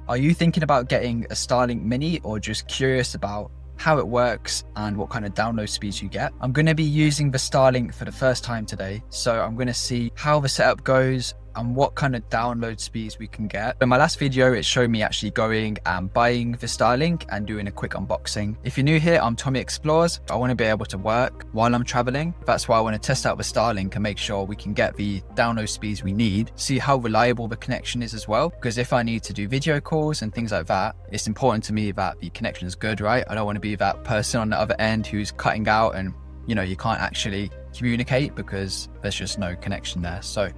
Are you thinking about getting a Starlink Mini or just curious about how it works and what kind of download speeds you get? I'm going to be using the Starlink for the first time today, so I'm going to see how the setup goes and what kind of download speeds we can get. In my last video, it showed me actually going and buying the Starlink and doing a quick unboxing. If you're new here, I'm Tommy Explores. I want to be able to work while I'm traveling. That's why I want to test out the Starlink and make sure we can get the download speeds we need, see how reliable the connection is as well. Because if I need to do video calls and things like that, it's important to me that the connection is good, right? I don't want to be that person on the other end who's cutting out and, you know, you can't actually communicate because there's just no connection there. So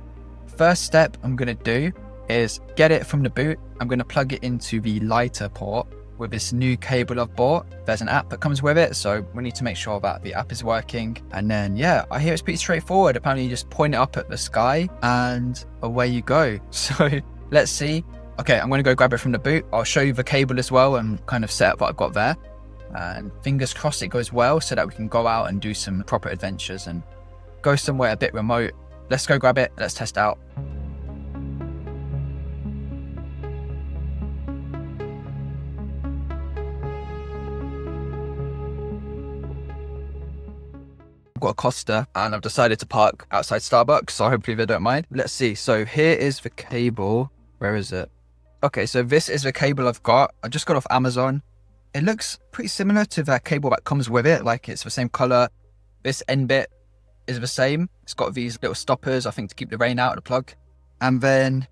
first step I'm going to do is get it from the boot. I'm going to plug it into the lighter port with this new cable I've bought. There's an app that comes with it, so we need to make sure that the app is working. And then, yeah, I hear it's pretty straightforward. Apparently you just point it up at the sky and away you go. So let's see. Okay, I'm going to go grab it from the boot. I'll show you the cable as well and kind of set up what I've got there. And fingers crossed it goes well so that we can go out and do some proper adventures and go somewhere a bit remote. Let's go grab it. Let's test out. I've got a Costa and I've decided to park outside Starbucks, so hopefully they don't mind. Let's see. So here is the cable. Where is it? Okay, so this is the cable I've got. I just got off Amazon. It looks pretty similar to that cable that comes with it. Like it's the same color. This end bit is the same. It's got these little stoppers, I think, to keep the rain out of the plug. And then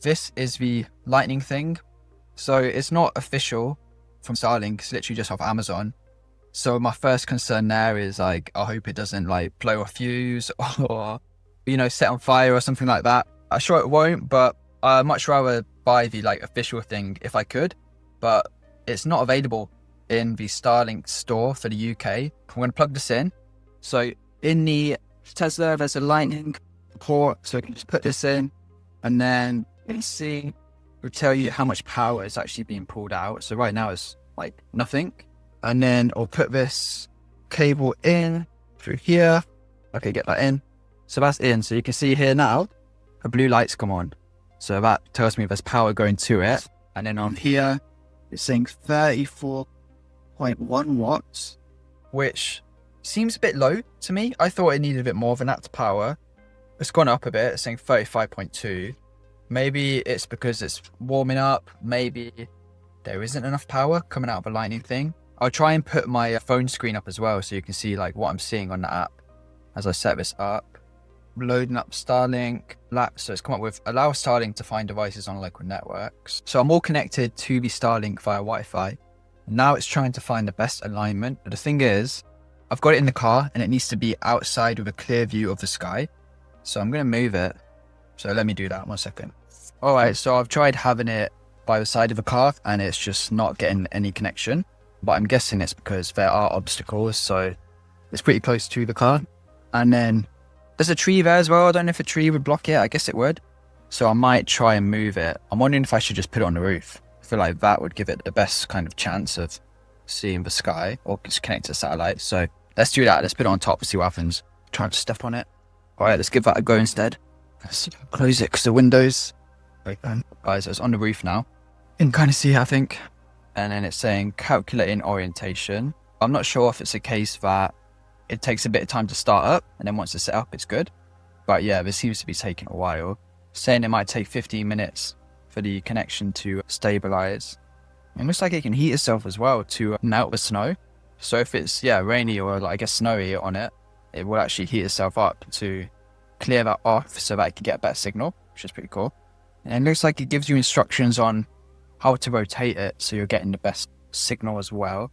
this is the lightning thing. So it's not official from Starlink, it's literally just off Amazon. So my first concern there is like, I hope it doesn't like blow a fuse or, you know, set on fire or something like that. I'm sure it won't, but I'd much rather buy the like official thing if I could, but it's not available in the Starlink store for the UK. I'm going to plug this in. So in the Tesla, there's a lightning port, so I can just put this in and then let's see, it'll tell you how much power is actually being pulled out. So right now it's like nothing. And then I'll put this cable in through here. Okay, get that in. So that's in. So you can see here now, the blue lights come on. So that tells me there's power going to it. And then on here, it's saying 34.1 watts, which seems a bit low to me. I thought it needed a bit more than that to power. It's gone up a bit. It's saying 35.2. Maybe it's because it's warming up. Maybe there isn't enough power coming out of the lightning thing. I'll try and put my phone screen up as well so you can see like what I'm seeing on the app as I set this up. Loading up Starlink. So it's come up with allow Starlink to find devices on local networks. So I'm all connected to the Starlink via Wi-Fi. Now it's trying to find the best alignment. But the thing is, I've got it in the car and it needs to be outside with a clear view of the sky. So I'm going to move it. So let me do that 1 second. All right, so I've tried having it by the side of the car and it's just not getting any connection. But I'm guessing it's because there are obstacles. So it's pretty close to the car. And then there's a tree there as well. I don't know if a tree would block it. I guess it would. So I might try and move it. I'm wondering if I should just put it on the roof. I feel like that would give it the best kind of chance of seeing the sky or just connect to satellite. So let's do that. Let's put it on top and see what happens. Try to step on it. All right, let's give that a go instead. Let's close it because the windows open. Guys, so it's on the roof now. You can kind of see it, I think. And then it's saying calculating orientation. I'm not sure if it's a case that it takes a bit of time to start up and then once it's set up, it's good. But yeah, this seems to be taking a while. Saying it might take 15 minutes for the connection to stabilize. It looks like it can heat itself as well to melt the snow. So if it's, yeah, rainy or like I guess snowy on it, it will actually heat itself up to clear that off so that it can get a better signal, which is pretty cool. And it looks like it gives you instructions on how to rotate it so you're getting the best signal as well.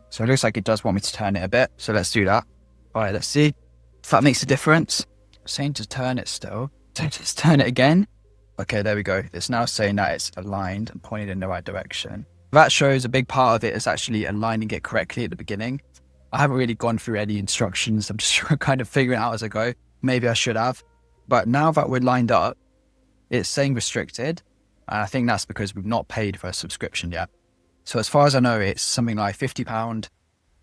So it looks like it does want me to turn it a bit. So let's do that. All right, let's see if that makes a difference. Saying to turn it still. So just turn it again. Okay, there we go. It's now saying that it's aligned and pointed in the right direction. That shows a big part of it is actually aligning it correctly at the beginning. I haven't really gone through any instructions. I'm just kind of figuring it out as I go. Maybe I should have. But now that we're lined up, it's saying restricted. And I think that's because we've not paid for a subscription yet. So as far as I know, it's something like £50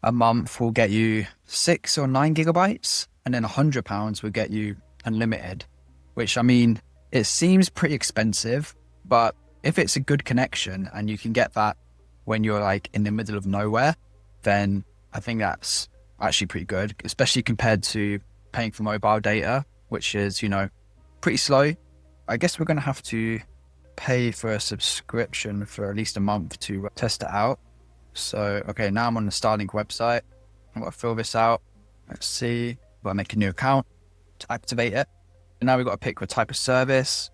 a month will get you 6 or 9 gigabytes. And then £100 will get you unlimited. Which, I mean, it seems pretty expensive. But if it's a good connection and you can get that when you're like in the middle of nowhere, then I think that's actually pretty good, especially compared to paying for mobile data, which is, you know, pretty slow. I guess we're going to have to pay for a subscription for at least a month to test it out. So, okay, now I'm on the Starlink website. I'm going to fill this out. Let's see. I'll make a new account to activate it. And now we've got to pick the type of service,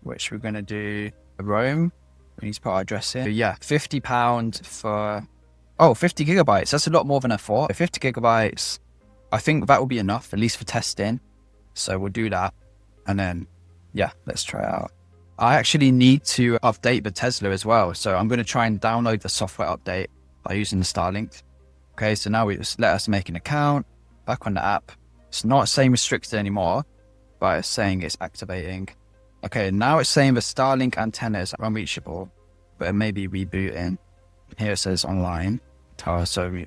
which we're going to do a roam. We need to put our address in. So yeah, £50 for, 50 gigabytes. That's a lot more than I thought. 50 gigabytes, I think that will be enough, at least for testing. So we'll do that. And then, yeah, let's try it out. I actually need to update the Tesla as well. So I'm going to try and download the software update by using the Starlink. Okay, so now we just let us make an account back on the app. It's not saying restricted anymore, but it's saying it's activating. Okay, now it's saying the Starlink antenna is unreachable, but it may be rebooting. Here it says online tower, so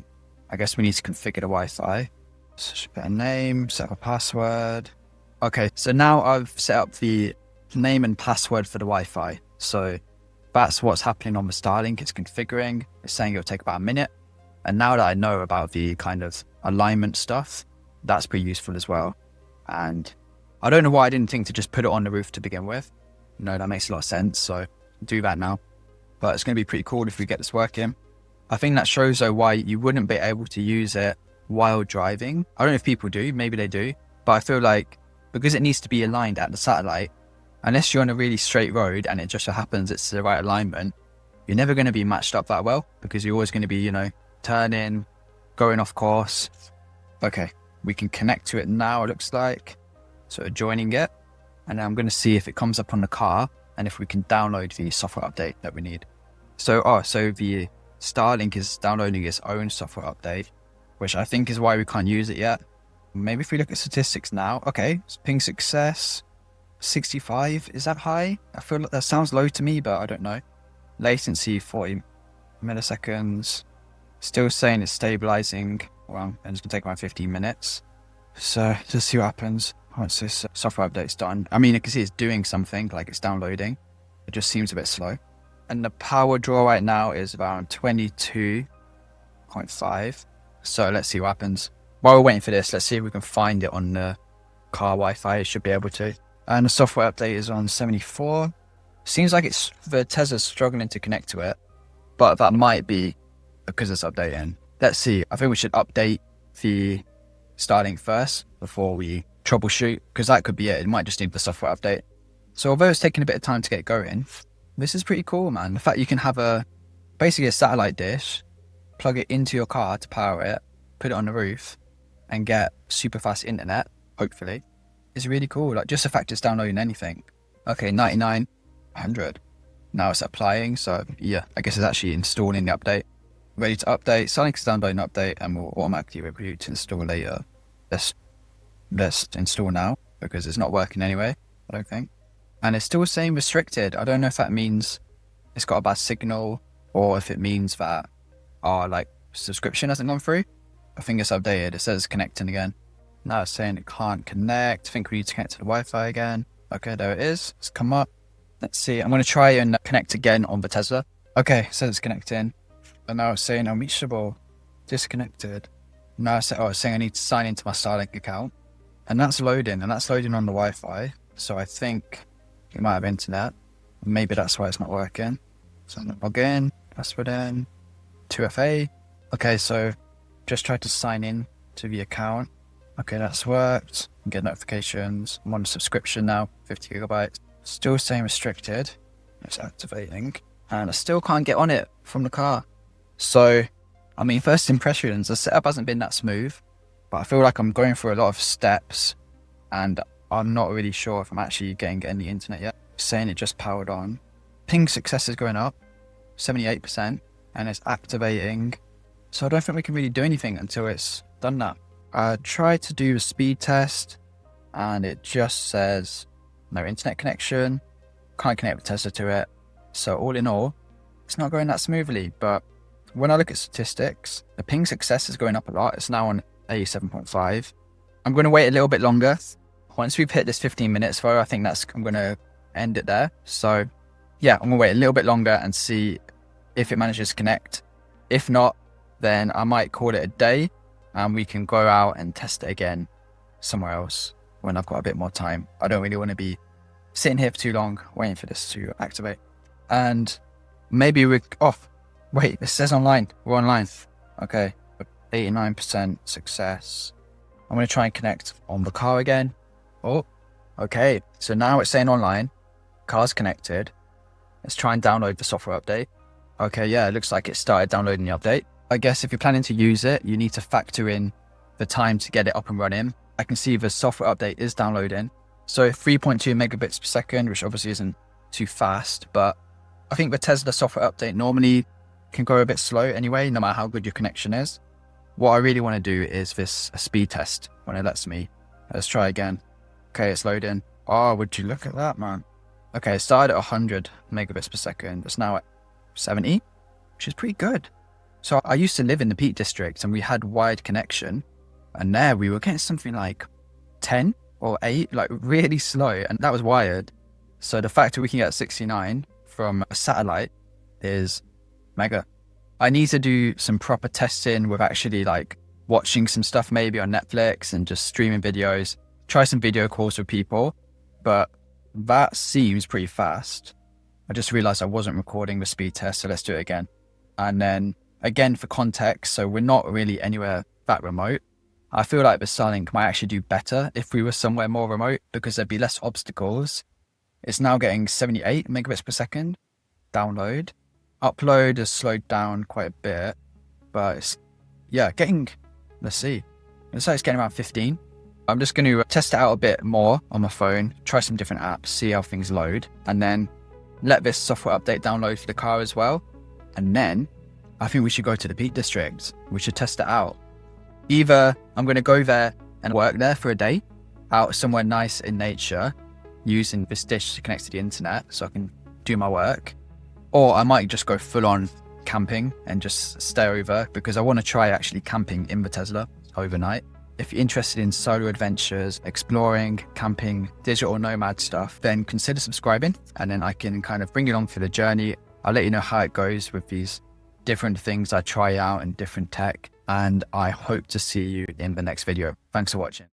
I guess we need to configure the Wi-Fi. So put a name, set up a password. Okay, so now I've set up the name and password for the Wi-Fi. So that's what's happening on the Starlink. It's configuring. It's saying it'll take about a minute. And now that I know about the kind of alignment stuff, that's pretty useful as well. And I don't know why I didn't think to just put it on the roof to begin with. No, that makes a lot of sense. So do that now. But it's going to be pretty cool if we get this working. I think that shows though why you wouldn't be able to use it while driving. I don't know if people do, maybe they do. But I feel like because it needs to be aligned at the satellite, unless you're on a really straight road and it just so happens it's the right alignment, you're never going to be matched up that well because you're always going to be, you know, turning, going off course. Okay, we can connect to it now, it looks like. So joining it. And I'm going to see if it comes up on the car and if we can download the software update that we need. So the Starlink is downloading its own software update, which I think is why we can't use it yet. Maybe if we look at statistics now. Okay, ping success, 65. Is that high? I feel like that sounds low to me, but I don't know. Latency, 40 milliseconds. Still saying it's stabilizing. Well, and it's going to take around 15 minutes. So just see what happens once this software update's done. I mean, I can see it's doing something, like it's downloading. It just seems a bit slow. And the power draw right now is around 22.5. So let's see what happens. While we're waiting for this, let's see if we can find it on the car Wi-Fi. It should be able to. And the software update is on 74. Seems like the Tesla's struggling to connect to it, but that might be because it's updating. Let's see. I think we should update the Starlink first before we troubleshoot, because that could be it. It might just need the software update. So although it's taking a bit of time to get going, this is pretty cool, man. The fact you can have basically a satellite dish, plug it into your car to power it, put it on the roof, and get super fast internet, hopefully, is really cool. Like just the fact it's downloading anything. Okay, 99, 100. Now it's applying, so yeah, I guess it's actually installing the update. Ready to update. Starlink is downloading an update and will automatically reboot to install later. Let's install now because it's not working anyway, I don't think. And it's still saying restricted. I don't know if that means it's got a bad signal or if it means that our subscription hasn't gone through. I think it's updated. It says connecting again. Now it's saying it can't connect. I think we need to connect to the Wi-Fi again. Okay, there it is. It's come up. Let's see. I'm going to try and connect again on the Tesla. Okay, it says it's connecting. And now it's saying unreachable, disconnected. Now it's saying I need to sign into my Starlink account. And that's loading. And that's loading on the Wi-Fi. So I think it might have internet. Maybe that's why it's not working. So I'm going to log in, password in, 2FA. Okay, so just tried to sign in to the account. Okay, that's worked. Get notifications. I'm on a subscription now, 50 gigabytes. Still saying restricted. It's activating. And I still can't get on it from the car. So, I mean, first impressions, the setup hasn't been that smooth. But I feel like I'm going through a lot of steps. And I'm not really sure if I'm actually getting any internet yet. It's saying it just powered on. Ping success is going up, 78%. And it's activating. So I don't think we can really do anything until it's done that. I tried to do a speed test and it just says no internet connection, can't connect the Tesla to it. So all in all, it's not going that smoothly. But when I look at statistics, the ping success is going up a lot. It's now on 87.5. I'm going to wait a little bit longer. Once we've hit this 15 minutes though, I think I'm going to end it there. So yeah, I'm gonna wait a little bit longer and see if it manages to connect. If not, then I might call it a day and we can go out and test it again somewhere else when I've got a bit more time. I don't really want to be sitting here for too long waiting for this to activate. And maybe we're off. Wait, it says online. We're online. Okay, 89% success. I'm going to try and connect on the car again. Oh, okay. So now it's saying online. Car's connected. Let's try and download the software update. Okay, yeah, it looks like it started downloading the update. I guess if you're planning to use it, you need to factor in the time to get it up and running. I can see the software update is downloading. So 3.2 megabits per second, which obviously isn't too fast, but I think the Tesla software update normally can go a bit slow anyway, no matter how good your connection is. What I really want to do is this speed test when it lets me. Let's try again. Okay, it's loading. Oh, would you look at that, man? Okay, it started at 100 megabits per second. It's now at 70, which is pretty good. So I used to live in the Peak District and we had wired connection, and there we were getting something like 10 or 8, like really slow, and that was wired. So the fact that we can get 69 from a satellite is mega. I need to do some proper testing with actually like watching some stuff maybe on Netflix and just streaming videos, try some video calls with people, but that seems pretty fast. I just realized I wasn't recording the speed test, so let's do it again. And then again, for context, so we're not really anywhere that remote. I feel like the Starlink might actually do better if we were somewhere more remote because there'd be less obstacles. It's now getting 78 megabits per second download. Upload has slowed down quite a bit, but it's, yeah, getting, let's see. Looks like it's getting around 15. I'm just going to test it out a bit more on my phone, try some different apps, see how things load, and then let this software update download for the car as well. And then I think we should go to the Peak District. We should test it out. Either I'm going to go there and work there for a day, out somewhere nice in nature, using this dish to connect to the internet so I can do my work. Or I might just go full on camping and just stay over because I want to try actually camping in the Tesla overnight. If you're interested in solo adventures, exploring, camping, digital nomad stuff, then consider subscribing and then I can kind of bring you along for the journey. I'll let you know how it goes with these different things I try out and different tech. And I hope to see you in the next video. Thanks for watching.